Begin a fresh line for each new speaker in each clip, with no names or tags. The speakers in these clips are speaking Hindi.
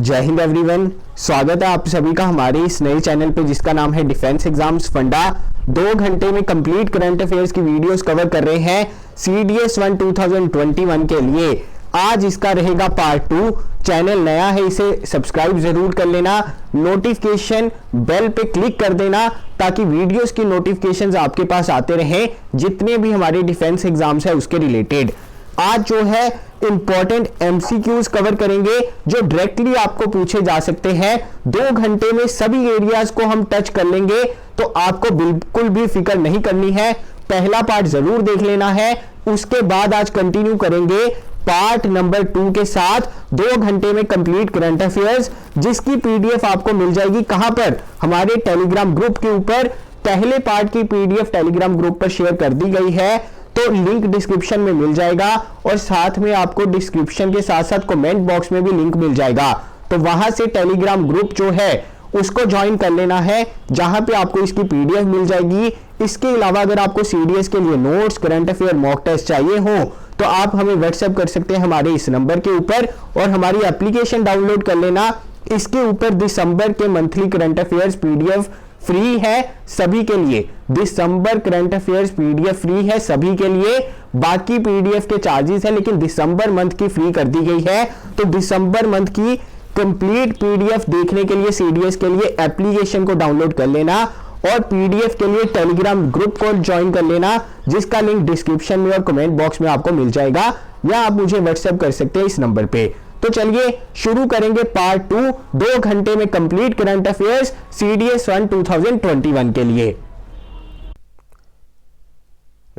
जय हिंद एवरीवन। स्वागत है आप सभी का हमारे इस नए चैनल पे जिसका नाम है डिफेंस एग्जाम्स फंडा। 2 घंटे में कंप्लीट करंट अफेयर्स की वीडियोस कवर कर रहे हैं CDS 1 2021 के लिए। आज इसका रहेगा पार्ट 2। चैनल नया है, इसे सब्सक्राइब जरूर कर लेना, नोटिफिकेशन बेल पे क्लिक कर देना ताकि वीडियोस की नोटिफिकेशंस आपके पास आते रहें जितने भी हमारे डिफेंस एग्जाम्स है उसके रिलेटेड। आज जो है इंपॉर्टेंट MCQs कवर करेंगे जो डायरेक्टली आपको पूछे जा सकते हैं। 2 घंटे में सभी एरियाज को हम टच कर लेंगे, तो आपको बिल्कुल भी फिक्र नहीं करनी है। पहला पार्ट जरूर देख लेना है, उसके बाद आज कंटिन्यू करेंगे पार्ट नंबर 2 के साथ 2 घंटे में कंप्लीट करंट अफेयर्स, जिसकी PDF आपको मिल जाएगी कहां पर, हमारे टेलीग्राम ग्रुप के ऊपर। पहले पार्ट की PDF टेलीग्राम ग्रुप पर शेयर कर दी गई है, तो लिंक डिस्क्रिप्शन में मिल जाएगा और साथ में आपको डिस्क्रिप्शन के साथ साथ कमेंट बॉक्स में भी लिंक मिल जाएगा। तो वहां से टेलीग्राम ग्रुप जो है उसको ज्वाइन कर लेना है, जहां पे आपको इसकी PDF मिल जाएगी। इसके अलावा अगर आपको CDS के लिए notes, current affair, mock test चाहिए हो तो आप हमें व्हाट्सएप कर सकते हैं हमारे इस नंबर के ऊपर, और हमारी एप्लीकेशन डाउनलोड कर लेना। इसके ऊपर दिसंबर के monthly current affairs PDF free है सभी के लिए। दिसंबर करंट अफेयर्स PDF फ्री है सभी के लिए, बाकी PDF के चार्जेस है, लेकिन दिसंबर मंथ की फ्री कर दी गई है। तो दिसंबर मंथ की कंप्लीट PDF देखने के लिए CDS के लिए एप्लीकेशन को डाउनलोड कर लेना और PDF के लिए टेलीग्राम ग्रुप को ज्वाइन कर लेना, जिसका लिंक डिस्क्रिप्शन में और कमेंट बॉक्स में आपको मिल जाएगा, या आप मुझे व्हाट्सएप कर सकते हैं इस नंबर पे। तो चलिए शुरू करेंगे पार्ट 2, 2 घंटे में कंप्लीट करंट अफेयर्स CDS 1 2021 के लिए।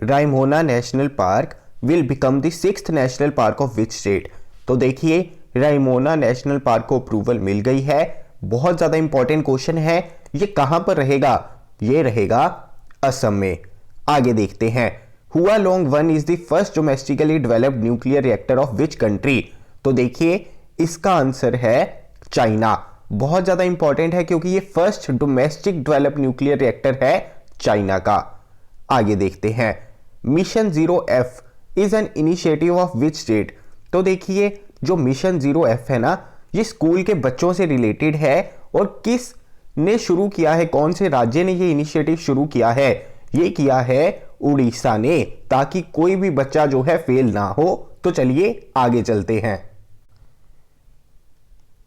Raimona national park will become the 6th national park of which state. तो देखिए, रायमोना नेशनल पार्क को अप्रूवल मिल गई है। बहुत ज्यादा इंपॉर्टेंट क्वेश्चन है। ये कहां पर रहेगा? ये रहेगा असम में। आगे देखते हैं, हुआ लोंग 1 is the first domestically developed nuclear reactor of which country. तो देखिए, इसका आंसर है चाइना। बहुत ज्यादा इंपॉर्टेंट है क्योंकि ये first domestic developed nuclear reactor है चाइना का। आगे देखते हैं, mission 0F is an initiative of which state. तो देखिए, जो मिशन 0F है ना, ये स्कूल के बच्चों से रिलेटेड है। और किस ने शुरू किया है, कौन से राज्य ने ये इनिशिएटिव शुरू किया है? ये किया है उड़ीसा ने, ताकि कोई भी बच्चा जो है फेल ना हो। तो चलिए आगे चलते हैं।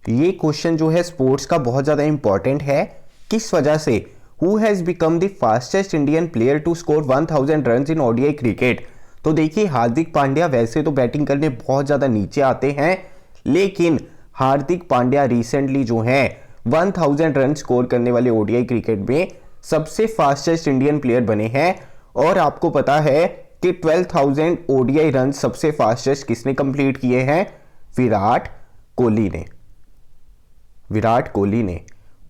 ये क्वेश्चन जो है स्पोर्ट्स का बहुत ज्यादा इंपॉर्टेंट है। किस वजह से? Who has become the fastest Indian player to score 1000 run in ODI cricket. तो देखिए, हार्दिक पांड्या वैसे तो बैटिंग करने बहुत ज्यादा नीचे आते हैं, लेकिन हार्दिक पांड्या रिसेंटली जो है 1000 रन स्कोर करने वाले ODI क्रिकेट में सबसे फास्टेस्ट इंडियन प्लेयर बने हैं। और आपको पता है कि 12,000 ODI रन सबसे फास्टेस्ट किसने कंप्लीट किए हैं? विराट कोहली ने।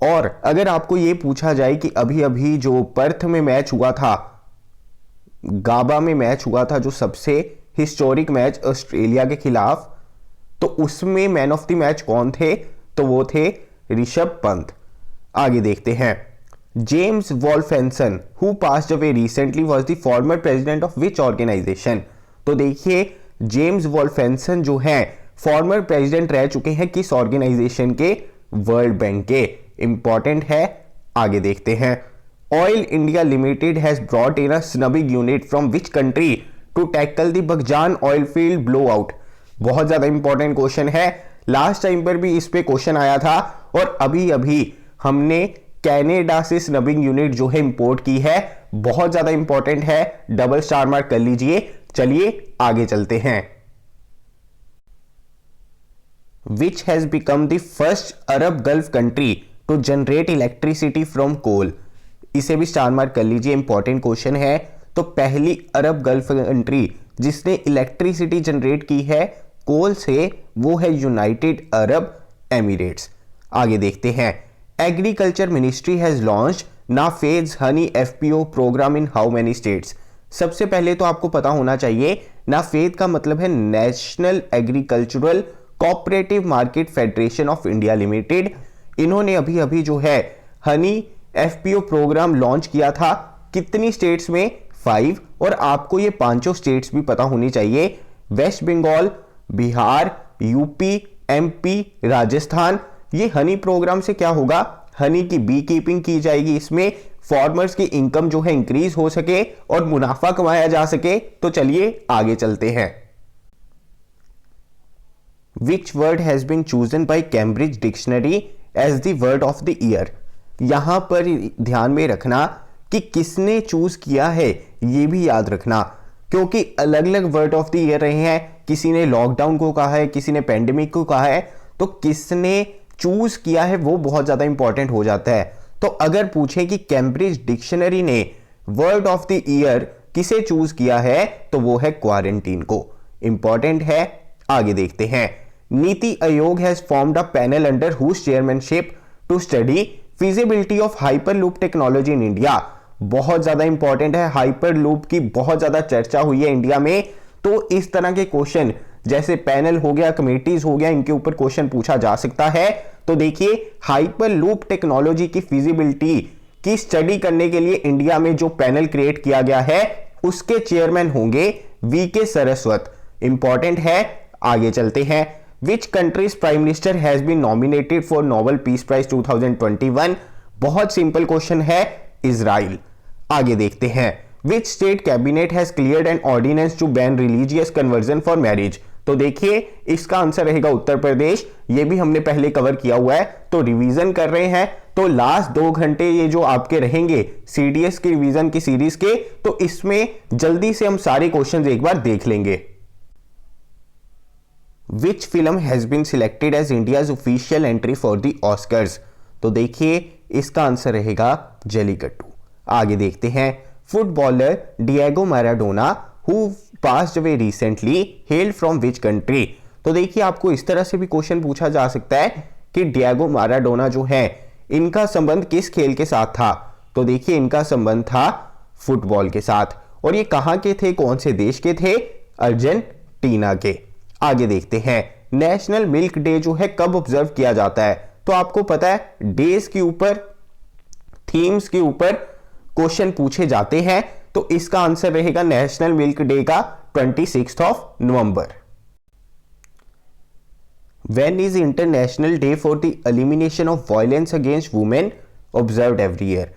और अगर आपको यह पूछा जाए कि अभी अभी जो पर्थ में मैच हुआ था, गाबा में मैच हुआ था, जो सबसे हिस्टोरिक मैच ऑस्ट्रेलिया के खिलाफ, तो उसमें मैन ऑफ द मैच कौन थे? तो वो थे ऋषभ पंत। आगे देखते हैं, James Wolfensohn who passed away recently was the former president of which organisation. तो देखिए, जेम्स वॉल्फेंसन जो है फॉर्मर प्रेसिडेंट रह चुके हैं किस ऑर्गेनाइजेशन के? वर्ल्ड बैंक के। इंपॉर्टेंट है। आगे देखते हैं, Oil India Limited has brought in a snubbing unit from which country to tackle the Baghjan oil field blow out. बहुत ज्यादा इंपॉर्टेंट क्वेश्चन है। लास्ट टाइम पर भी इस पे क्वेश्चन आया था, और अभी अभी हमने कनाडा से स्नबिंग यूनिट जो है इंपोर्ट की है। बहुत ज्यादा इंपॉर्टेंट है, डबल स्टार मार्क कर लीजिए। चलिए आगे चलते हैं। Which has become the first Arab Gulf country to generate electricity from coal? इसे भी स्टार मार्क कर लीजिए, इंपॉर्टेंट क्वेश्चन है। तो पहली अरब गल्फ कंट्री जिसने इलेक्ट्रिसिटी जनरेट की है कोल से, वो है यूनाइटेड अरब एमिरेट्स। आगे देखते हैं, agriculture ministry has launched NAFED's honey FPO programme in how many states. सबसे पहले तो आपको पता होना चाहिए, नाफेद का मतलब है national agricultural cooperative market federation of India limited. इन्होंने अभी अभी जो है हनी FPO प्रोग्राम लॉन्च किया था। कितनी स्टेट्स में? 5। और आपको ये 5 स्टेट्स भी पता होनी चाहिए, West Bengal, Bihar, UP, MP, Rajasthan. ये हनी प्रोग्राम से क्या होगा, हनी की बी कीपिंग की जाएगी, इसमें फार्मर्स की इनकम जो है इंक्रीज हो सके और मुनाफा कमाया जा सके। तो चलिए आगे चलते हैं। Which word has been chosen by Cambridge dictionary as the word of the year. यहां पर ध्यान में रखना कि किसने चूज किया है, ये भी याद रखना, क्योंकि अलग अलग वर्ड ऑफ द ईयर रहे हैं। किसी ने लॉकडाउन को कहा है, किसी ने पेंडेमिक को कहा है, तो किसने चूज किया है वो बहुत ज्यादा इंपॉर्टेंट हो जाता है। तो अगर पूछे कि कैम्ब्रिज डिक्शनरी ने वर्ड ऑफ द ईयर किसे चूज किया है, तो वो है क्वारंटीन को। इंपॉर्टेंट है, आगे देखते हैं। Niti Aayog has formed a panel under whose chairmanship to study feasibility of hyperloop technology in India. बहुत ज्यादा इंपॉर्टेंट है, हाइपरलूप की बहुत ज्यादा चर्चा हुई है इंडिया में। तो इस तरह के क्वेश्चन जैसे पैनल हो गया, कमेटीज हो गया, इनके ऊपर क्वेश्चन पूछा जा सकता है। तो देखिए, हाइपरलूप टेक्नोलॉजी की फिजिबिलिटी की स्टडी करने के लिए इंडिया में जो पैनल क्रिएट किया गया है, उसके चेयरमैन होंगे वीके सरस्वत। इंपॉर्टेंट है, आगे चलते हैं। Which country's prime minister has been nominated for Nobel peace prize 2021। बहुत सिंपल क्वेश्चन है, इजराइल। आगे देखते हैं। Which state cabinet has cleared an ordinance to ban religious conversion for marriage. तो देखिए, इसका आंसर रहेगा उत्तर प्रदेश। ये भी हमने पहले कवर किया हुआ है, तो रिवीजन कर रहे हैं। तो लास्ट 2 घंटे ये जो आपके रहेंगे सीडीएस की रिवीजन की सीरीज के, तो इसमें जल्दी से हम सारे क्वेश्चंस एक बार देख लेंगे। Which film has been selected as India's official entry for the Oscars. तो देखिए, इसका आंसर रहेगा जलीकट्टू। आगे देखते हैं। Footballer Diego Maradona who passed away recently hailed from which country. तो देखिए, आपको इस तरह से भी क्वेश्चन पूछा जा सकता है कि डिएगो मैराडोना जो है, इनका संबंध किस खेल के साथ था। तो देखिए, इनका संबंध था फुटबॉल के साथ। और ये कहां के थे, कौन से देश के थे, अर्जेंटीना के। आगे देखते हैं। नेशनल मिल्क डे जो है कब ऑब्जर्व किया जाता है। तो आपको पता है, डेज के ऊपर, थीम्स के ऊपर क्वेश्चन पूछे जाते हैं। तो इसका आंसर रहेगा नेशनल मिल्क डे का 26 नवंबर। When is international day for the elimination of violence against women observed every year.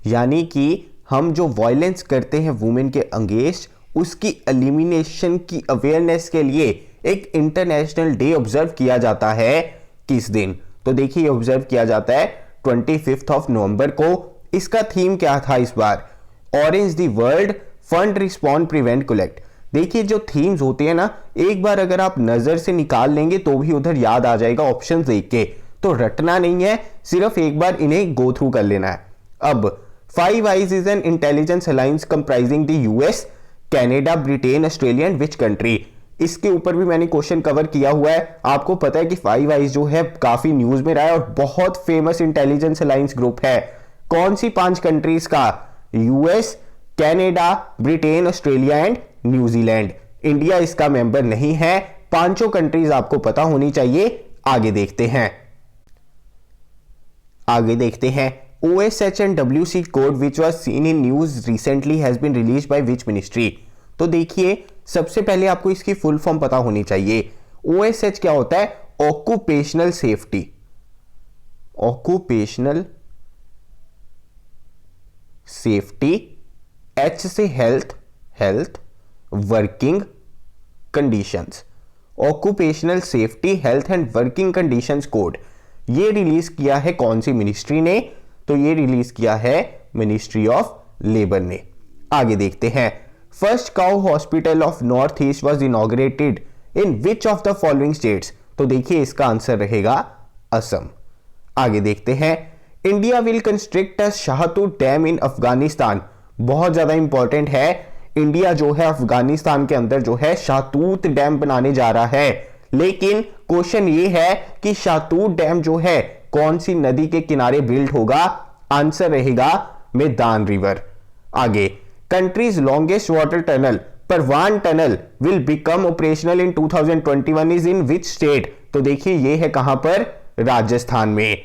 यानी कि हम जो वायलेंस करते हैं वुमेन के अगेंस्ट, उसकी एलिमिनेशन की अवेयरनेस के लिए एक इंटरनेशनल डे ऑब्जर्व किया जाता है। किस दिन? तो देखिए, ऑब्जर्व किया जाता है 25 नवंबर को। इसका थीम क्या था इस बार? Orange the world, fund, respond, prevent, collect. देखिए, जो थीम्स होते हैं ना, एक बार अगर आप नजर से निकाल लेंगे तो भी उधर याद आ जाएगा ऑप्शन देख के। तो रटना नहीं है, सिर्फ एक बार इन्हें गो थ्रू कर लेना है। अब five eyes is an intelligence alliance comprising the US, Canada, Britain, Australia and which country. इसके ऊपर भी मैंने क्वेश्चन कवर किया हुआ है। आपको पता है कि फाइव आइज जो है काफी न्यूज में रहा है और बहुत फेमस इंटेलिजेंस अलायंस ग्रुप है। कौन सी 5 कंट्रीज का? US, Canada, Britain, Australia and New Zealand. India इसका मेंबर नहीं है। 5 कंट्रीज आपको पता होनी चाहिए। आगे देखते हैं। OSH and WC code which was seen in news recently has been released by which ministry? तो देखिए, सबसे पहले आपको इसकी फुल फॉर्म पता होनी चाहिए। OSH क्या होता है? Occupational safety. Occupational safety, H से health, working conditions. Occupational safety, health and working conditions code. ये रिलीज किया है कौन सी मिनिस्ट्री ने? तो ये रिलीज किया है मिनिस्ट्री ऑफ लेबर ने। आगे देखते हैं। First cow hospital of north east was inaugurated in which of the following states. तो देखिए, इसका आंसर रहेगा असम। आगे देखते हैं। India will construct a Shahtoot dam in Afghanistan. बहुत ज्यादा इंपॉर्टेंट है। इंडिया जो है अफगानिस्तान के अंदर जो है शाहतूत डैम बनाने जा रहा है। लेकिन क्वेश्चन ये है कि शाहतूत डैम जो है कौन सी नदी के किनारे बिल्ड होगा? आंसर रहेगा मैदान रिवर। आगे, country's longest water tunnel Parwan tunnel will become operational in 2021 is in which state. तो देखिए, ये है कहां पर? राजस्थान में।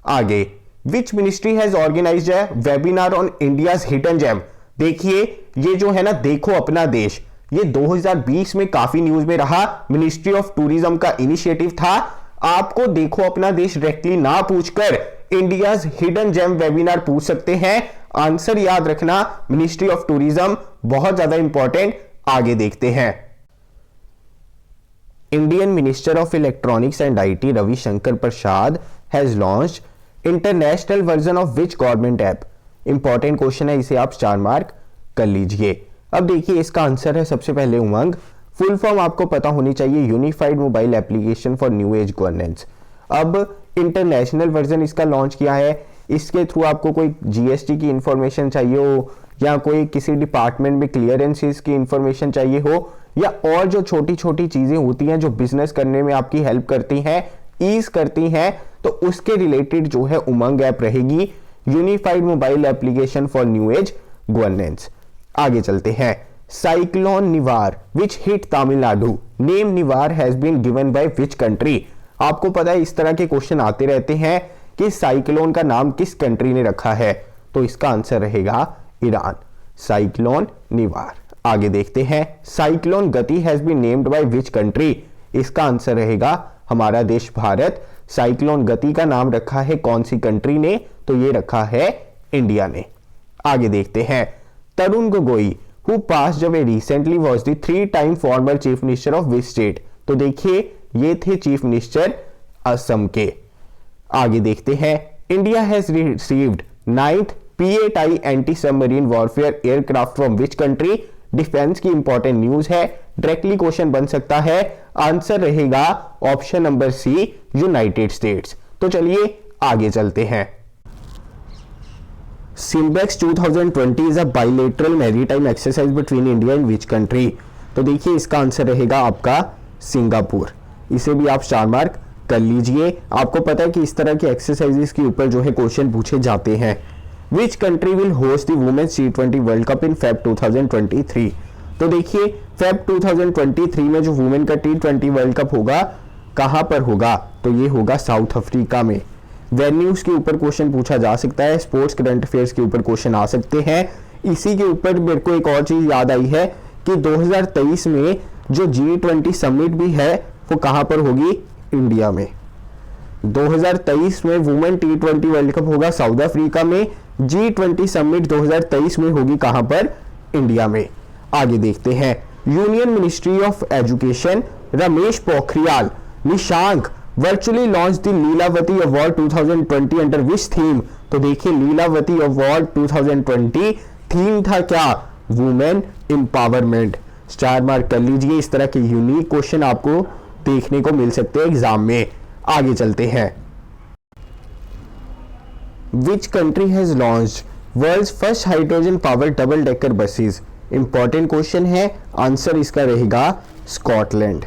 आगे, which ministry has organised a webinar on India's hidden gem. देखिए, ये जो है ना, देखो अपना देश, ये 2020 में काफी न्यूज में रहा। मिनिस्ट्री ऑफ टूरिज्म का इनिशिएटिव था। आपको देखो अपना देश डायरेक्टली ना पूछकर इंडियाज हिडन जेम वेबिनार पूछ सकते हैं। आंसर याद रखना मिनिस्ट्री ऑफ टूरिज्म, बहुत ज्यादा इंपॉर्टेंट। आगे देखते हैं। Indian minister of electronics and IT Ravishankar Prasad has launched international version of which government app. Important question है, इसे आप स्टार मार्क कर लीजिए। अब देखिए इसका आंसर है सबसे पहले उमंग। फुल फॉर्म आपको पता होनी चाहिए, unified mobile application for new age governance. अब इंटरनेशनल वर्जन इसका लॉन्च किया है। इसके थ्रू आपको कोई जीएसटी की इंफॉर्मेशन चाहिए हो, या कोई किसी डिपार्टमेंट में क्लियरेंसेस की इंफॉर्मेशन चाहिए हो, या और जो छोटी छोटी चीजें होती हैं जो बिजनेस करने में आपकी हेल्प करती हैं, ईज करती हैं, तो उसके रिलेटेड जो है उमंग ऐप रहेगी, unified mobile application for new age governance. आगे चलते हैं। Cyclone Nivar which hit Tamil Nadu, name Nivar has been given by which country. आपको पता है इस तरह के क्वेश्चन आते रहते हैं कि साइक्लोन का नाम किस कंट्री ने रखा है, तो इसका आंसर रहेगा ईरान, साइक्लोन निवार। आगे देखते हैं। Cyclone Gati has been named by which country, इसका आंसर रहेगा हमारा देश भारत। साइक्लोन गति का नाम रखा है कौन सी कंट्री ने, तो ये रखा है इंडिया ने। आगे देखते हैं। Tarun Gogoi who passed away recently was the 3-time former chief minister of which state. तो देखिए ये थे चीफ मिनिस्टर असम के। आगे देखते हैं। India has received 9th P-8I anti submarine warfare aircraft from which country. Defence की इंपॉर्टेंट न्यूज है, डायरेक्टली क्वेश्चन बन सकता है। आंसर रहेगा option number C, United States. तो चलिए आगे चलते हैं। SIMBEX 2020 is a bilateral maritime exercise between India and which country. तो देखिए इसका आंसर रहेगा आपका सिंगापुर। इसे भी आप स्टार मार्क कर लीजिए। आपको पता है कि इस तरह के एक्सरसाइजेस के ऊपर जो है क्वेश्चन पूछे जाते हैं। Which country will host the women's T20 world cup in Feb 2023। तो देखिए फेब 2023 में जो वुमेन का T20 वर्ल्ड कप होगा कहां पर होगा, तो ये होगा साउथ अफ्रीका में। वेन्यूज के ऊपर क्वेश्चन पूछा जा सकता है, स्पोर्ट्स करंट अफेयर्स के ऊपर क्वेश्चन आ सकते हैं। इसी के ऊपर मेरे को एक और चीज याद आई है कि 2023 में जो G20 समिट भी है वो कहां पर होगी, इंडिया में। 2023 में वुमेन T20 वर्ल्ड कप होगा साउथ अफ्रीका में। G20 समिट 2023 में होगी कहां पर, इंडिया में। आगे देखते हैं। Union ministry of education Ramesh Pokhriyal Nishank virtually launch the Lilavati award 2020 under which theme. तो देखिए लीलावती अवार्ड 2020 थीम था क्या, वुमेन एम्पावरमेंट। स्टार मार्क कर लीजिए। इस तरह के यूनिक क्वेश्चन आपको देखने को मिल सकते हैं एग्जाम में। आगे चलते हैं। Which country has launched world's first hydrogen power double decker buses. Important question है, आंसर इसका रहेगा स्कॉटलैंड।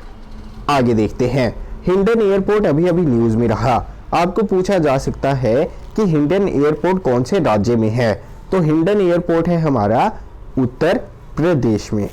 आगे देखते हैं। हिंडन एयरपोर्ट अभी अभी न्यूज में रहा। आपको पूछा जा सकता है कि हिंडन एयरपोर्ट कौन से राज्य में है, तो हिंडन एयरपोर्ट है हमारा उत्तर प्रदेश में।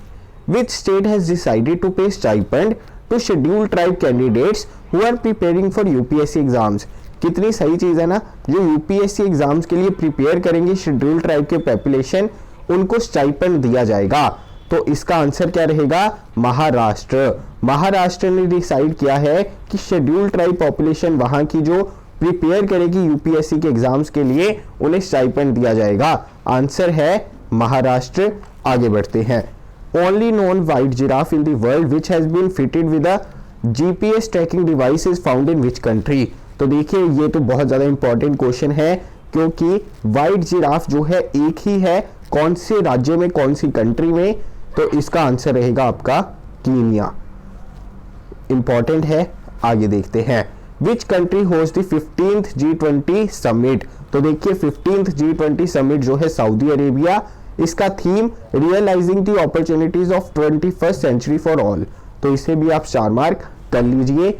Which state has decided to pay stipend to scheduled tribe candidates who are preparing for UPSC exams. कितनी सही चीज है ना, जो यूपीएससी एग्जाम्स के लिए प्रिपेयर करेंगे शेड्यूल ट्राइब के पॉपुलेशन, उनको स्टाइपेंड दिया जाएगा। तो इसका आंसर क्या रहेगा, महाराष्ट्र। महाराष्ट्र ने डिसाइड किया है कि शेड्यूल ट्राइब पॉपुलेशन वहां की जो प्रिपेयर करेगी यूपीएससी के एग्जाम्स के लिए, उन्हें स्टाइपेंड दिया जाएगा। आंसर है महाराष्ट्र। आगे बढ़ते हैं। Only non white giraffe in the world which has been fitted with a GPS tracking device is found in which country. तो देखिए ये तो बहुत ज्यादा इंपॉर्टेंट क्वेश्चन है, क्योंकि व्हाइट जिराफ जो है एक ही है, कौन से राज्य में, कौन सी कंट्री में, तो इसका आंसर रहेगा आपका कीनिया। इंपॉर्टेंट है। आगे देखते हैं। Which country host the 15th G20 summit. तो देखिए 15th G20 समिट जो है सऊदी अरेबिया। इसका theme realising the opportunities of 21st century for all. तो इसे भी आप स्टार मार्क कर लीजिए।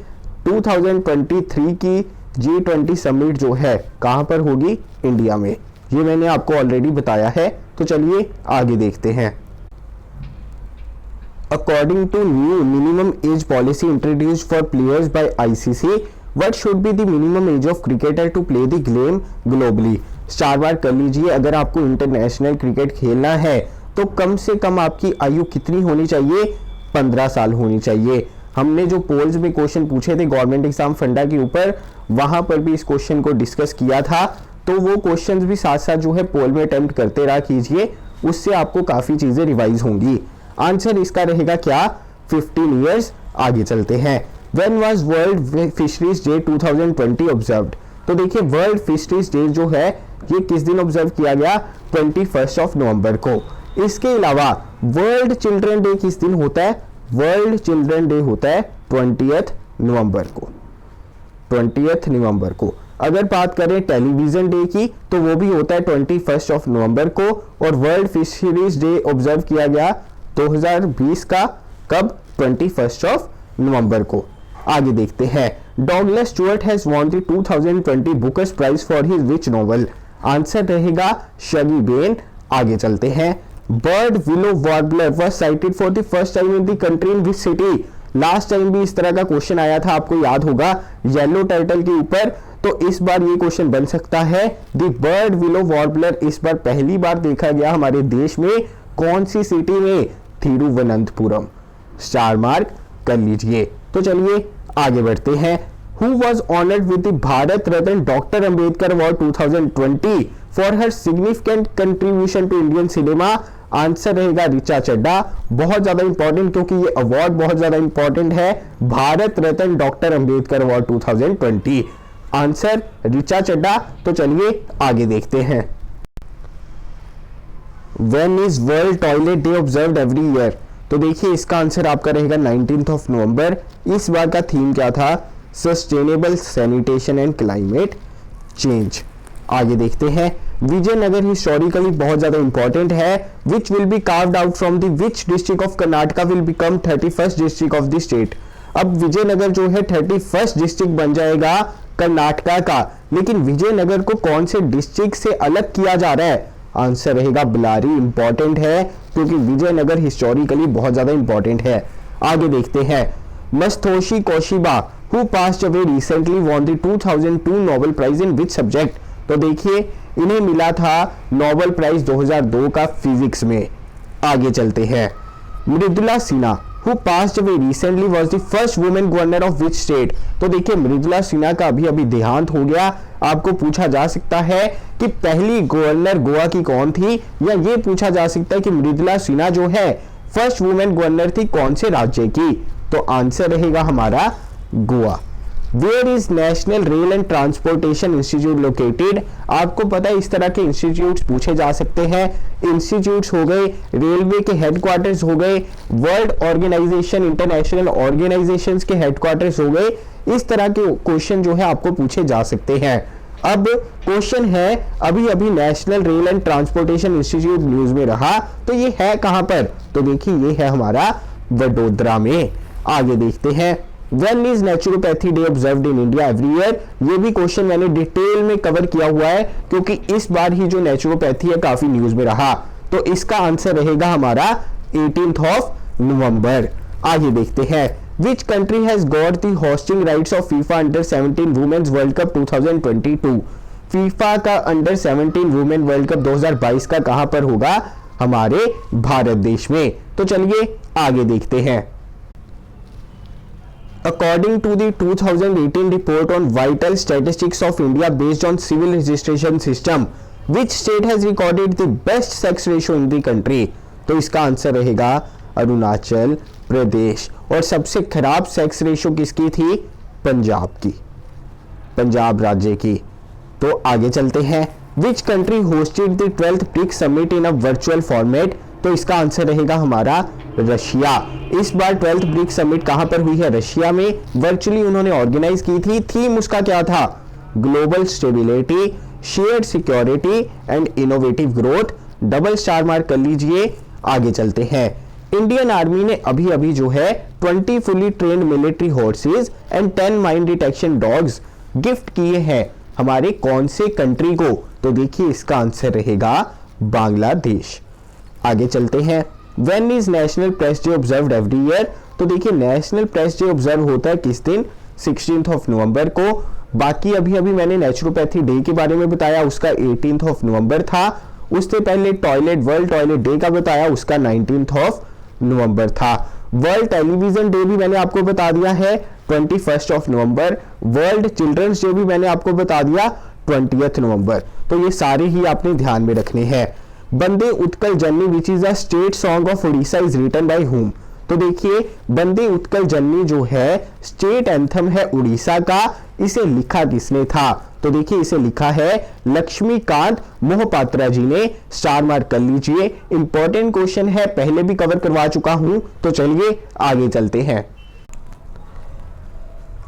2023 की G20 समिट जो है कहां पर होगी, इंडिया में। ये मैंने आपको ऑलरेडी बताया है। तो चलिए आगे देखते हैं। According to new minimum age policy introduced for players by ICC, what should be the minimum age of cricketer to play the game globally? Star mark कर लीजिए। अगर आपको इंटरनेशनल क्रिकेट खेलना है तो कम से कम आपकी आयु कितनी होनी चाहिए, 15 साल होनी चाहिए।
हमने जो पोल्स में क्वेश्चन पूछे थे गवर्नमेंट एग्जाम फंडा के ऊपर, वहां पर भी इस क्वेश्चन को डिस्कस किया था, तो वो क्वेश्चंस भी साथ साथ जो है पोल में अटेम्प्ट करते रहा कीजिए, उससे आपको काफी चीजें रिवाइज होंगी। आंसर इसका रहेगा क्या, 15 ईयर्स। आगे चलते हैं। When was world fisheries day 2020 observed? तो देखिए वर्ल्ड फिशरीज डे जो है ये किस दिन ऑब्जर्व किया गया, 21 नवंबर को। इसके अलावा वर्ल्ड चिल्ड्रन डे किस दिन होता है, वर्ल्ड चिल्ड्रन डे होता है 20 नवंबर को, 20 नवंबर को। अगर बात करें टेलीविजन डे की तो वो भी होता है 21 नवंबर को, और वर्ल्ड फिशरीज डे ऑब्जर्व किया गया 2020 का, कब, 21 नवंबर को। आगे देखते हैं। Douglas Stuart has won the 2020 Booker's prize for his which novel? Answer रहेगा शगी बेन। आगे चलते हैं। Bird willow warbler was sighted for the first time in the country in which city? Last time भी इस तरह का क्वेश्चन आया था, आपको याद होगा, येलो टर्टल के ऊपर। तो इस बार ये क्वेश्चन बन सकता है, द बर्ड विलो वार्बलर इस बार पहली बार देखा गया हमारे देश में, कौन सी सिटी में, थिरुवनंतपुरम। स्टार मार्क कर लीजिए। तो चलिए आगे बढ़ते हैं। Who was honored with the Bharat Ratna doctor Ambedkar award 2020 for her significant contribution to Indian cinema? Answer रहेगा ऋचा चड्डा। बहुत ज्यादा इंपॉर्टेंट, क्योंकि ये अवार्ड बहुत ज्यादा इंपॉर्टेंट है, Bharat Ratna doctor Ambedkar award 2020। Answer Richa Chadha. तो चलिए आगे देखते हैं। When is World Toilet Day observed every year? तो देखिए इसका आंसर आपका रहेगा 19 नवंबर। इस बार का थीम क्या था, sustainable sanitation and climate change. आगे देखते हैं। विजयनगर हिस्टोरिकली बहुत ज्यादा इंपॉर्टेंट है, which will be carved out from the which district of Karnataka will become 31st district of the state? अब विजयनगर जो है 31st डिस्ट्रिक्ट बन जाएगा कर्नाटका का, लेकिन विजयनगर को कौन से डिस्ट्रिक्ट से अलग किया जा रहा है? आंसर रहेगा बेल्लारी। इंपॉर्टेंट है क्योंकि विजयनगर हिस्टोरिकली बहुत ज्यादा इंपॉर्टेंट है। आगे देखते हैं। Masatoshi Koshiba who passed away recently won the 2002 Nobel prize in which subject? तो देखिए इन्हें मिला था नोबेल प्राइज 2002 का फिजिक्स में। आगे चलते हैं। Mridula Sinha who passed away recently was the first woman governor of which state? तो देखिए मृदुला सिन्हा का अभी देहांत हो गया। आपको पूछा जा सकता है कि पहली गवर्नर गोवा की कौन थी, या ये पूछा जा सकता है कि मृदुला सिन्हा जो है फर्स्ट वुमेन गवर्नर थी कौन से राज्य की? तो आंसर रहेगा हमारा Goa. Where is national rail and transportation institute located? आपको पता है इस तरह के इंस्टीट्यूट्स पूछे जा सकते हैं। इंस्टीट्यूट्स हो गए, रेलवे के हेडक्वार्टर्स हो गए, वर्ल्ड ऑर्गेनाइजेशन, इंटरनेशनल ऑर्गेनाइजेशंस के हेडक्वार्टर्स हो गए। इस तरह के क्वेश्चन जो है आपको पूछे जा सकते हैं। अब क्वेश्चन है, अभी national rail and transportation institute news में रहा, तो ये है कहां पर? तो देखिए ये है हमारा वडोदरा में। आगे देखते हैं। When is naturopathy day observed in India every year? ये भी क्वेश्चन मैंने डिटेल में कवर किया हुआ है, क्योंकि इस बार ही जो नेचुरोपैथी है काफी न्यूज में रहा। तो इसका आंसर रहेगा हमारा 18 नवंबर। आगे देखते हैं। Which country has got the hosting rights of FIFA Under-17 Women's World Cup 2022? FIFA का अंडर-17 वुमेन वर्ल्ड कप 2022 का कहां पर होगा? हमारे भारत देश में। तो चलिए आगे देखते हैं। According to the 2018 report on vital statistics of India based on civil registration system, which state has recorded the best sex ratio in the country? तो इसका आंसर रहेगा अरुणाचल प्रदेश। और सबसे खराब सेक्स रेशो किसकी थी? पंजाब की, पंजाब राज्य की। तो आगे चलते हैं। Which country hosted the 12th BRICS summit in a virtual format? तो इसका आंसर रहेगा हमारा रशिया। इस बार 12th ब्रिक्स समिट कहां पर हुई है? रशिया में। वर्चुअली उन्होंने ऑर्गेनाइज की थी। थीम उसका क्या था? Global stability, shared security and innovative growth. Double star mark कर लीजिए। आगे चलते हैं। इंडियन आर्मी ने अभी जो है 20 fully trained military horses and 10 mine detection dogs gift किए हैं हमारे कौन से कंट्री को? तो देखिए इसका आंसर रहेगा बांग्लादेश। आगे चलते हैं। When is national press day observed every year? तो देखिए नेशनल प्रेस डे ऑब्जर्व होता है किस दिन? 16 नवंबर को। बाकी अभी मैंने नेचुरोपैथी डे के बारे में बताया, उसका 18 नवंबर था। उससे पहले वर्ल्ड टॉयलेट डे का बताया, उसका 19 नवंबर था। वर्ल्ड टेलीविजन डे भी मैंने आपको बता दिया है 21 नवंबर। वर्ल्ड चिल्ड्रंस डे भी मैंने आपको बता दिया 20 नवंबर। तो ये सारे ही आपने ध्यान में रखने हैं। बंदे Utkala Janani which is a state song of Orissa is written by whom. तो देखिए बंदे उत्कल जननी जो है स्टेट एंथम है उड़ीसा का, इसे लिखा किसने था? तो देखिए इसे लिखा है लक्ष्मीकांत मोहपात्रा जी ने। स्टार मार्क कर लीजिए, इंपॉर्टेंट क्वेश्चन है, पहले भी कवर करवा चुका हूं। तो चलिए आगे चलते हैं।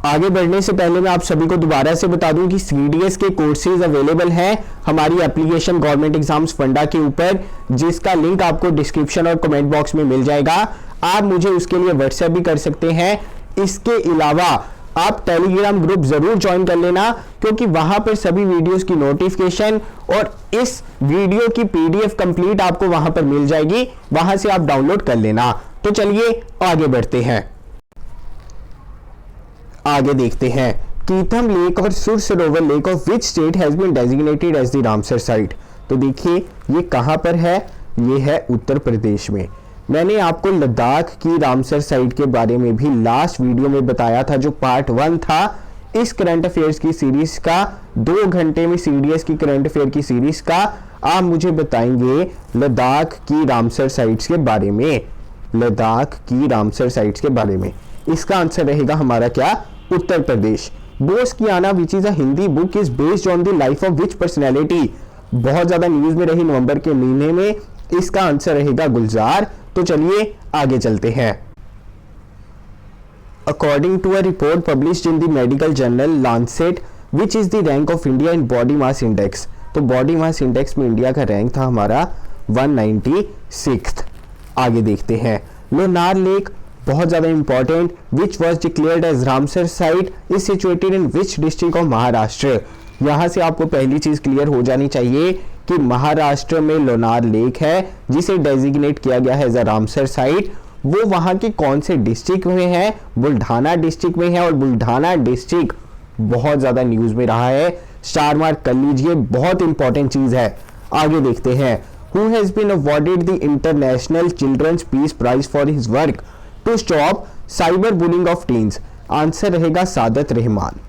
आगे बढ़ने से पहले मैं आप सभी को दोबारा से बता दूं कि सीडीएस के कोर्सेज अवेलेबल हैं हमारी एप्लीकेशन गवर्नमेंट एग्जाम्स फंडा के ऊपर, जिसका लिंक आपको डिस्क्रिप्शन और कमेंट बॉक्स में मिल जाएगा। आप मुझे उसके लिए व्हाट्सएप भी कर सकते हैं। इसके अलावा आप टेलीग्राम ग्रुप जरूर ज्वाइन कर लेना, क्योंकि वहां पर सभी वीडियोस की नोटिफिकेशन और इस वीडियो की पीडीएफ कंप्लीट आपको वहां पर मिल जाएगी, वहां से आप डाउनलोड कर लेना। तो चलिए आगे बढ़ते हैं। आगे देखते हैं कीथम लेक और Sur Sarovar lake of which state has been designated as the Ramsar site. तो देखिए ये कहां पर है? ये है उत्तर प्रदेश में। मैंने आपको लद्दाख की रामसर साइट के बारे में भी लास्ट वीडियो में बताया था, जो पार्ट 1 था इस करंट अफेयर्स की सीरीज का, 2 घंटे में सीडीएस की करंट अफेयर की सीरीज का। आप मुझे बताएंगे लद्दाख की रामसर साइट्स के बारे में, लद्दाख की रामसर साइट्स के बारे में। इसका आंसर रहेगा हमारा क्या? उत्तर प्रदेश। बोस की आना विच is a Hindi book is based on the life of which personality. बहुत ज्यादा न्यूज में रही नवंबर के महीने में। इसका आंसर रहेगा गुलजार। तो चलिए आगे चलते हैं। According to a report published in the medical journal Lancet which is the rank of India in body mass index. तो बॉडी मास इंडेक्स में इंडिया का रैंक था हमारा 196। आगे देखते हैं। लोनार लेक बहुत ज्यादा important, which was declared as Ramsar site is situated in which district of Maharashtra. यहां से आपको पहली चीज क्लियर हो जानी चाहिए कि महाराष्ट्र में लोनार लेक है जिसे डेजिग्नेट किया गया है एज अ रामसर साइट। वो वहां के कौन से डिस्ट्रिक्ट में है? बुल्ढाना डिस्ट्रिक्ट में है, और बुल्ढाना डिस्ट्रिक्ट बहुत ज्यादा न्यूज में रहा है। स्टार मार्क कर लीजिए, बहुत इंपॉर्टेंट चीज है। आगे देखते हैं। Who has been awarded the international children's peace prize for his work to stop cyber bullying of teens. Answer रहेगा सादत रहमान।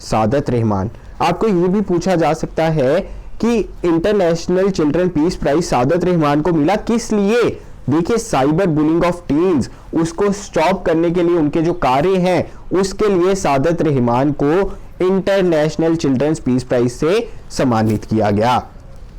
सादत रहमान। आपको ये भी पूछा जा सकता है कि इंटरनेशनल चिल्ड्रन पीस प्राइज सादत रहमान को मिला किस लिए? देखिए साइबर बुलिंग ऑफ टीन्स, उसको स्टॉप करने के लिए उनके जो कार्य हैं उसके लिए सादत रहमान को इंटरनेशनल चिल्ड्रंस पीस प्राइज से सम्मानित किया गया।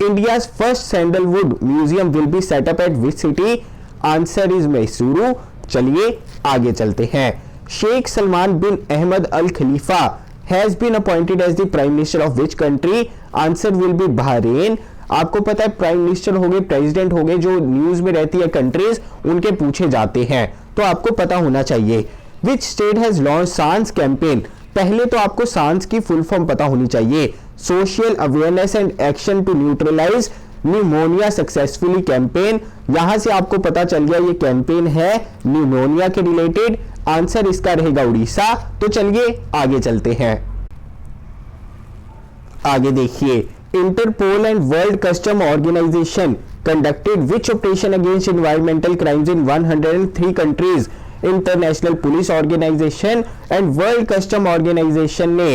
India's first sandalwood museum will be set up at which city? Answer is Mysuru. चलिए आगे चलते हैं। Sheikh Salman bin Ahmed Al Khalifa has been appointed as the prime minister of which country? Answer will be Bahrain. आपको पता है प्राइम मिनिस्टर हो गए, प्रेसिडेंट हो गए, जो न्यूज में रहती है कंट्रीज, उनके पूछे जाते हैं, तो आपको पता होना चाहिए। विच स्टेट हैज लॉन्च सांस कैंपेन? पहले तो आपको सांस की फुल फॉर्म पता होनी चाहिए। Social awareness and action to neutralise pneumonia successfully campaign. यहां से आपको पता चल गया ये कैंपेन है न्यूमोनिया के रिलेटेड। आंसर इसका रहेगा उड़ीसा। तो चलिए आगे चलते हैं। आगे देखिए। Interpol and world custom organisation conducted which operation against environmental crimes in 103 countries. International police organisation and world custom organisation ने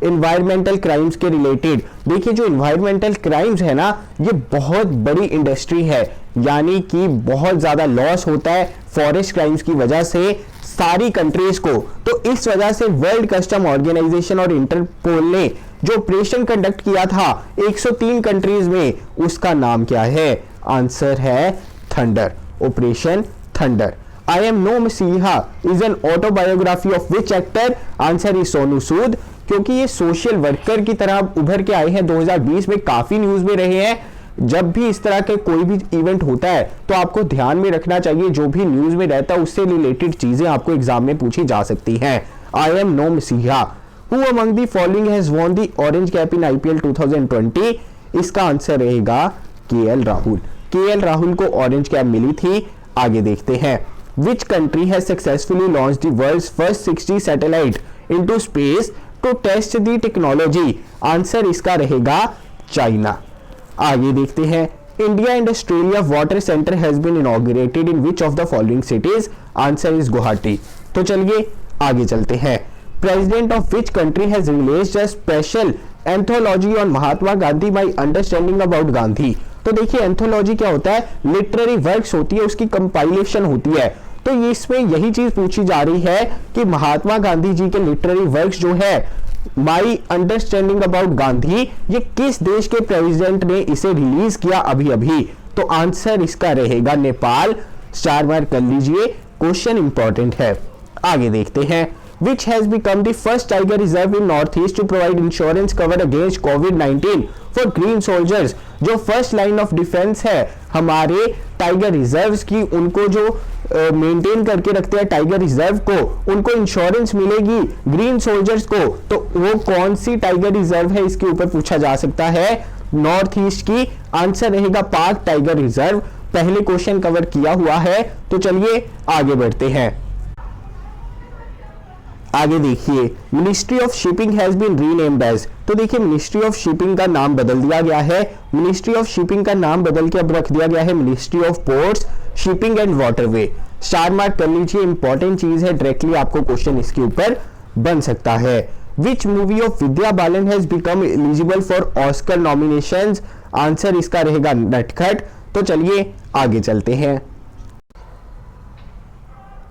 इन्वायरमेंटल क्राइम्स के रिलेटेड, देखिए जो इन्वायरमेंटल क्राइम्स है ना, ये बहुत बड़ी इंडस्ट्री है, यानी कि बहुत ज्यादा लॉस होता है फॉरेस्ट क्राइम्स की वजह से सारी कंट्रीज को। तो इस वजह से वर्ल्ड कस्टम ऑर्गेनाइजेशन और इंटरपोल ने जो ऑपरेशन कंडक्ट किया था 103 कंट्रीज में, उसका नाम क्या है? आंसर है thunder, operation thunder. I am no messiah is an autobiography of which actor? Answer is Sonu Sood, क्योंकि ये सोशल वर्कर की तरह उभर के आए हैं। 2020 में काफी न्यूज में रहे हैं। जब भी इस तरह के कोई भी इवेंट होता है तो आपको ध्यान में रखना चाहिए, जो भी न्यूज में रहता है उससे रिलेटेड चीजें आपको एग्जाम में पूछी जा सकती हैं। आई एम नो मसीहा। Who among the following has won the orange cap in IPL 2020? इसका आंसर रहेगा केएल राहुल। केएल राहुल को ऑरेंज कैप मिली थी। आगे देखते हैं। Which country has successfully launched the world's first 60 satellite into space to test the technology? Answer इसका रहेगा चाइना। आगे देखते हैं। India and Australia water centre has been inaugurated in which of the following cities? Answer is Guwahati. तो चलिए आगे चलते हैं। President of which country has released a special anthology on Mahatma Gandhi by understanding about Gandhi? तो देखिए एंथोलॉजी क्या होता है? लिटरेरी वर्क्स होती है, उसकी कंपाइलेशन होती है। तो ये इसमें यही चीज पूछी जा रही है कि महात्मा गांधी जी के लिटरेरी वर्क्स जो है माई अंडरस्टैंडिंग अबाउट गांधी, ये किस देश के प्रेसिडेंट ने इसे रिलीज किया अभी अभी? तो आंसर इसका रहेगा नेपाल। स्टार मार्क कर लीजिए, क्वेश्चन इंपॉर्टेंट है। आगे देखते हैं। Which has become the first tiger reserve in Northeast to provide insurance cover against COVID-19 for green soldiers? जो फर्स्ट लाइन ऑफ डिफेंस है हमारे टाइगर रिजर्व्स की, उनको जो मेंटेन करके रखते हैं टाइगर रिजर्व को, उनको इंश्योरेंस मिलेगी ग्रीन सोल्जर्स को। तो वो कौन सी टाइगर रिजर्व है, इसके ऊपर पूछा जा सकता है। नॉर्थ ईस्ट की। आंसर रहेगा पाक टाइगर रिजर्व। पहले क्वेश्चन कवर किया हुआ है। तो चलिए आगे बढ़ते हैं। आगे देखिए, ministry of shipping has been renamed as. तो देखिए मिनिस्ट्री ऑफ शिपिंग का नाम बदल दिया गया है। मिनिस्ट्री ऑफ शिपिंग का नाम बदल के अब रख दिया गया है ministry of ports, shipping and waterway. Star mark कर लीजिए, इंपॉर्टेंट चीज है, डायरेक्टली आपको क्वेश्चन इसके ऊपर बन सकता है। Which movie of Vidya Balan has become eligible for Oscar nominations? Answer इसका रहेगा नटखट। तो चलिए आगे चलते हैं।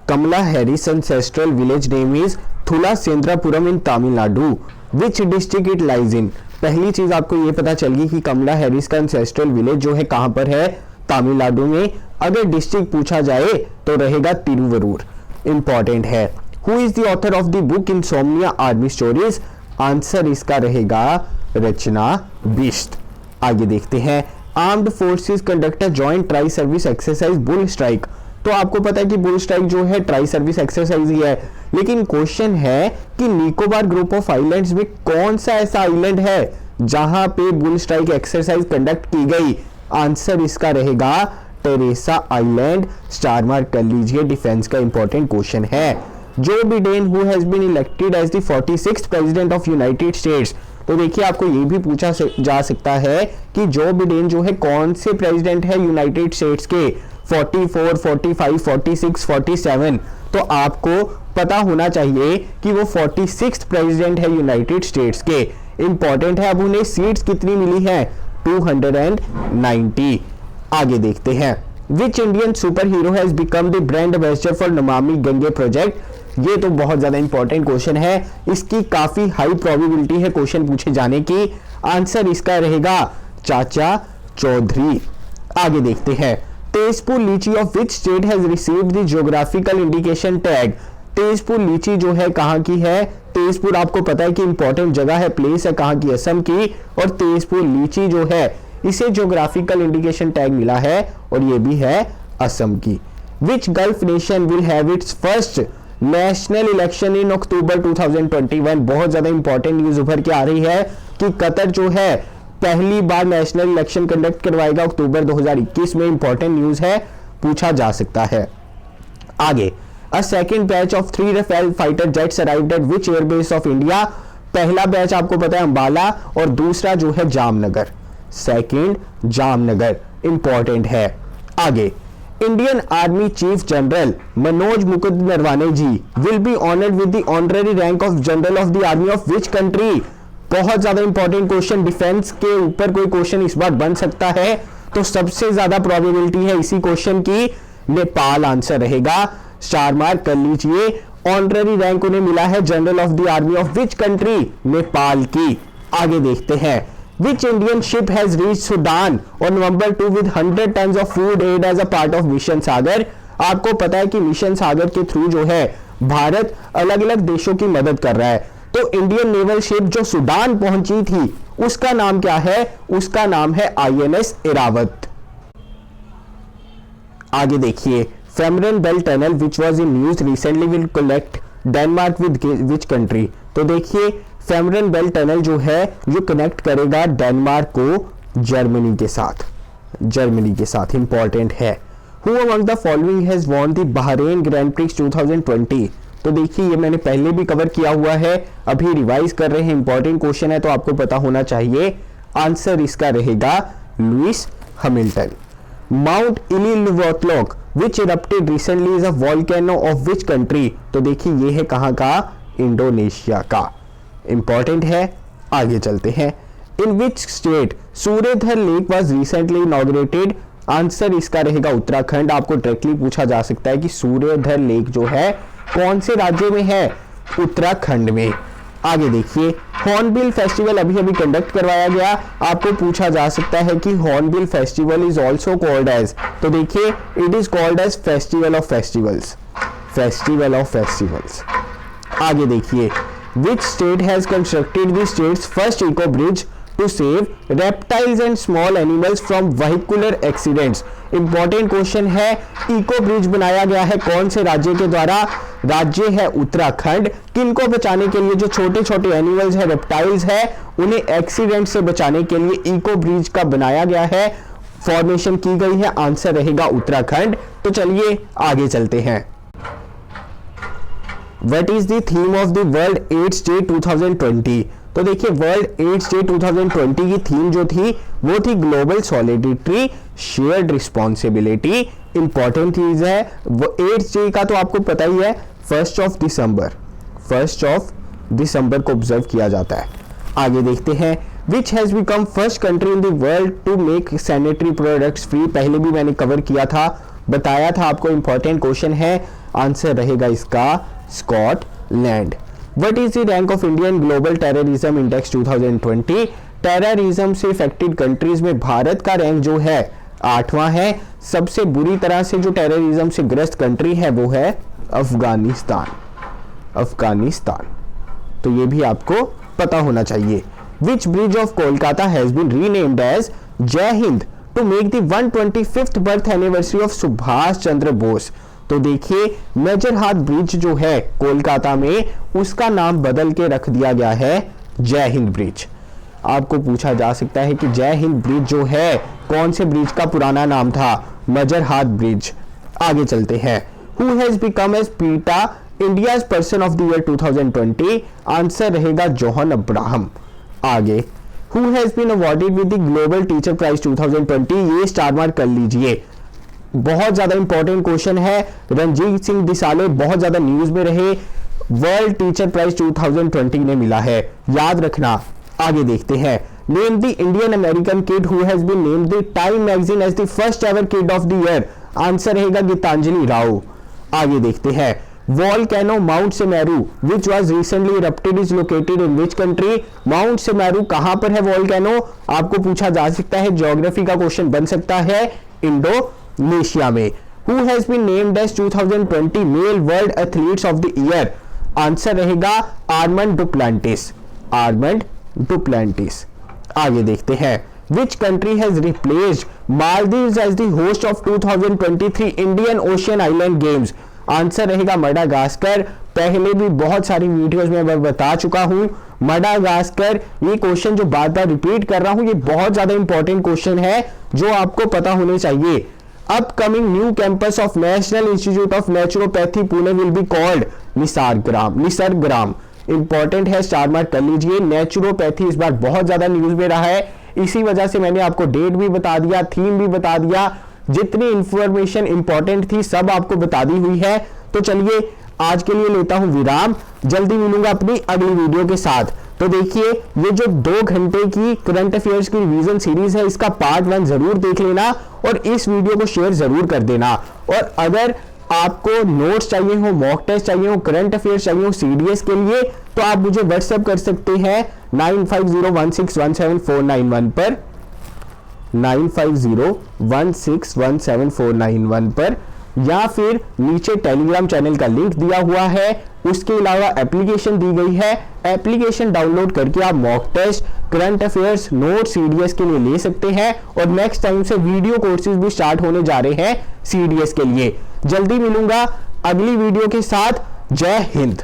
Kamala Harris ancestral village name is Thulasendrapuram in Tamil Nadu. Which district it lies in? पहली चीज आपको ये पता चल गई कि कमला हैरिस का एंसेस्ट्रल विलेज जो है कहां पर है? तमिलनाडु में। अगर डिस्ट्रिक्ट पूछा जाए तो रहेगा तिरुवरूर। इंपॉर्टेंट है। Who is the author of the book insomnia army stories? Answer इसका रहेगा रचना बिष्ट। आगे देखते हैं। Armed forces conduct a joint tri service exercise bull strike. तो आपको पता है कि बुल स्ट्राइक जो है ट्राई सर्विस एक्सरसाइज ही है, लेकिन क्वेश्चन है कि निकोबार ग्रुप ऑफ आइलैंड्स में कौन सा ऐसा आइलैंड है जहां पे बुल स्ट्राइक एक्सरसाइज कंडक्ट की गई? आंसर इसका रहेगा टेरेसा आइलैंड। स्टार मार्क कर लीजिए, डिफेंस का इंपॉर्टेंट क्वेश्चन है। Joe Biden who has been elected as the 46th president of United States. तो देखिए आपको ये भी पूछा जा सकता है कि जो बिडेन जो है कौन से प्रेसिडेंट है यूनाइटेड स्टेट्स के? 44, 45, 46, 47। तो आपको पता होना चाहिए कि वो 46th प्रेसिडेंट है यूनाइटेड स्टेट्स के। इंपॉर्टेंट है। अब उन्हें सीट्स कितनी मिली है? 290। आगे देखते हैं। Which Indian super hero has become the brand ambassador for Namami Gange project? ये तो बहुत ज्यादा इंपॉर्टेंट क्वेश्चन है, इसकी काफी हाई प्रोबेबिलिटी है क्वेश्चन पूछे जाने की। आंसर इसका रहेगा चाचा चौधरी। आगे देखते हैं। तेजपुर लीची of which state has received the geographical indication tag? Tezpur लीची जो है कहां की है? तेजपुर आपको पता है कि इंपॉर्टेंट जगह है, प्लेस है कहां की? असम की। और तेजपुर लीची जो है इसे ज्योग्राफिकल इंडिकेशन टैग मिला है और ये भी है असम की। Which gulf nation will have its first national election in October 2021? बहुत ज्यादा इंपॉर्टेंट न्यूज उभर के आ रही है कि कतर जो है पहली बार नेशनल इलेक्शन कंडक्ट करवाएगा अक्टूबर 2021 में। इंपॉर्टेंट न्यूज है, पूछा जा सकता है। आगे, a second batch of 3 Rafale fighter jets arrived at which airbase of India? पहला बैच आपको पता है अंबाला और दूसरा जो है जामनगर। सेकंड जामनगर। इंपॉर्टेंट है। आगे, Indian army chief general Manoj Mukund Naravane ji will be honoured with the honorary rank of general of the army of which country? बहुत ज्यादा इंपॉर्टेंट क्वेश्चन, डिफेंस के ऊपर कोई क्वेश्चन इस बार बन सकता है, तो सबसे ज्यादा प्रोबेबिलिटी है इसी क्वेश्चन की नेपाल आंसर रहेगा। स्टार मार्क कर लीजिए। ऑनररी रैंक उन्हें मिला है general of the army of which country? Nepal की। आगे देखते हैं। Which Indian ship has reached Sudan on November 2 with 100 tons of food aid as a part of mission Sagar? आपको पता है कि मिशन सागर के थ्रू जो है भारत अलग अलग देशों की मदद कर रहा है। तो इंडियन नेवल शिप जो सूडान पहुंची थी उसका नाम क्या है? उसका नाम है INS इरावत। आगे देखिए। Fehmarn belt tunnel which was in news recently will connect Denmark with which country? तो देखिए फेमरन बेल टनल जो है ये कनेक्ट करेगा डेनमार्क को जर्मनी के साथ। जर्मनी के साथ। इंपॉर्टेंट है। Who among the following has won the Bahrain grand prix 2020? तो देखिए ये मैंने पहले भी कवर किया हुआ है, अभी रिवाइज कर रहे हैं। इंपॉर्टेंट क्वेश्चन है तो आपको पता होना चाहिए। आंसर इसका रहेगा Lewis Hamilton. Mount Ili Lewotolok which erupted recently is a volcano of which country? तो देखिए ये है कहाँ का? इंडोनेशिया का। इंपॉर्टेंट है, आगे चलते हैं। In which state Suryadhar lake was recently inaugurated? Answer इसका रहेगा उत्तराखंड। आपको डायरेक्टली पूछा जा सकता है कि सूर्यधर लेक जो है कौन से राज्य में है? उत्तराखंड में। आगे देखिए, हॉर्नबिल फेस्टिवल अभी अभी कंडक्ट करवाया गया। आपको पूछा जा सकता है कि hornbill festival is also called as? तो देखिए it is called as festival of festivals. Festival of festivals. आगे देखिए, which state has constructed the state's first eco bridge to save reptiles and small animals from vehicular accidents? Important question है। इको ब्रिज बनाया गया है कौन से राज्य के द्वारा? राज्य है उत्तराखंड। किनको बचाने के लिए? जो छोटे छोटे एनिमल्स है, रेप्टाइल्स है, उन्हें एक्सीडेंट से बचाने के लिए इको ब्रिज का बनाया गया है, फॉर्मेशन की गई है। आंसर रहेगा उत्तराखंड। तो चलिए आगे चलते हैं। What is the theme of the World AIDS Day 2020? तो देखिए वर्ल्ड एड्स डे 2020 की थीम जो थी वो थी global solidarity shared responsibility. Important चीज है। वो एड्स डे का तो आपको पता ही है, 1 दिसंबर को ऑब्जर्व किया जाता है। आगे देखते हैं, which has become first country in the world to make sanitary products free? पहले भी मैंने कवर किया था, बताया था आपको। इंपॉर्टेंट क्वेश्चन है, आंसर रहेगा इसका Scotland. What is the rank of Indian Global Terrorism Index 2020? Terrorism से इफेक्टेड कंट्रीज में भारत का रैंक जो है 8वां है। सबसे बुरी तरह से जो टेररिज्म से ग्रस्त कंट्री है वो है अफगानिस्तान। तो ये भी आपको पता होना चाहिए। Which bridge of Kolkata has been renamed as जय Hind to make the 125th birth anniversary of Subhash Chandra Bose? तो देखिए मेजर हाथ ब्रिज जो है कोलकाता में, उसका नाम बदल के रख दिया गया है जय हिंद ब्रिज। आपको पूछा जा सकता है कि जय हिंद ब्रिज जो है कौन से ब्रिज का पुराना नाम था? मेजर हाथ ब्रिज। आगे चलते हैं। Who has become as PETA India's person of the year 2020? Answer रहेगा जॉन अब्राहम। आगे, who has been awarded with the global teacher prize 2020? ये स्टार मार्क कर लीजिए, बहुत ज्यादा इंपॉर्टेंट क्वेश्चन है। रणजीत सिंह दिसाले बहुत ज्यादा न्यूज में रहे, वर्ल्ड टीचर प्राइज 2020 ने मिला है, याद रखना। आगे देखते हैं। Name the Indian American kid who has been named the Time magazine as the first ever kid of the year? Answer रहेगा गीतांजलि राव। आगे देखते हैं। Volcano mount Semeru which was recently erupted is located in which country? Mount Semeru कहां पर है वोल्केनो? आपको पूछा जा सकता है, ज्योग्राफी का क्वेश्चन बन सकता है। इंडोनेशिया में। Who has been named as 2020 Male World Athletes of the Year? Answer रहेगा आर्मंड डुप्लांटिस। आगे देखते हैं। Which country has replaced Maldives as the host of 2023 Indian Ocean Island Games? Answer रहेगा मडागास्कर। पहले भी बहुत सारी वीडियोस में मैं बता चुका हूं मडागास्कर। ये क्वेश्चन जो बार बार रिपीट कर रहा हूं, ये बहुत ज्यादा इंपॉर्टेंट क्वेश्चन है जो आपको पता होने चाहिए। Upcoming new campus of National Institute of Naturopathy Pune will be called Nisargagram. Important है, स्टार मार्क कर लीजिए। नेचुरोपैथी इस बार बहुत ज्यादा न्यूज में रहा है, इसी वजह से मैंने आपको डेट भी बता दिया, थीम भी बता दिया, जितनी इंफॉर्मेशन इंपॉर्टेंट थी सब आपको बता दी हुई है। तो चलिए आज के लिए लेता हूं विराम, जल्दी मिलूंगा अपनी अगली वीडियो के साथ। तो देखिए ये जो 2 घंटे की करंट अफेयर्स की रिवीजन सीरीज है, इसका पार्ट 1 जरूर देख लेना और इस वीडियो को शेयर जरूर कर देना। और अगर आपको नोट्स चाहिए हो, मॉक टेस्ट चाहिए हो, करंट अफेयर्स चाहिए हो सीडीएस के लिए, तो आप मुझे व्हाट्सएप कर सकते हैं 9501617491 पर, 9501617491 पर, या फिर नीचे टेलीग्राम चैनल का लिंक दिया हुआ है। उसके अलावा एप्लीकेशन दी गई है, एप्लीकेशन डाउनलोड करके आप mock test, current affairs, note CDS के लिए ले सकते हैं। और नेक्स्ट टाइम से वीडियो कोर्सेज भी स्टार्ट होने जा रहे हैं सीडीएस के लिए। जल्दी मिलूंगा अगली वीडियो के साथ। जय हिंद।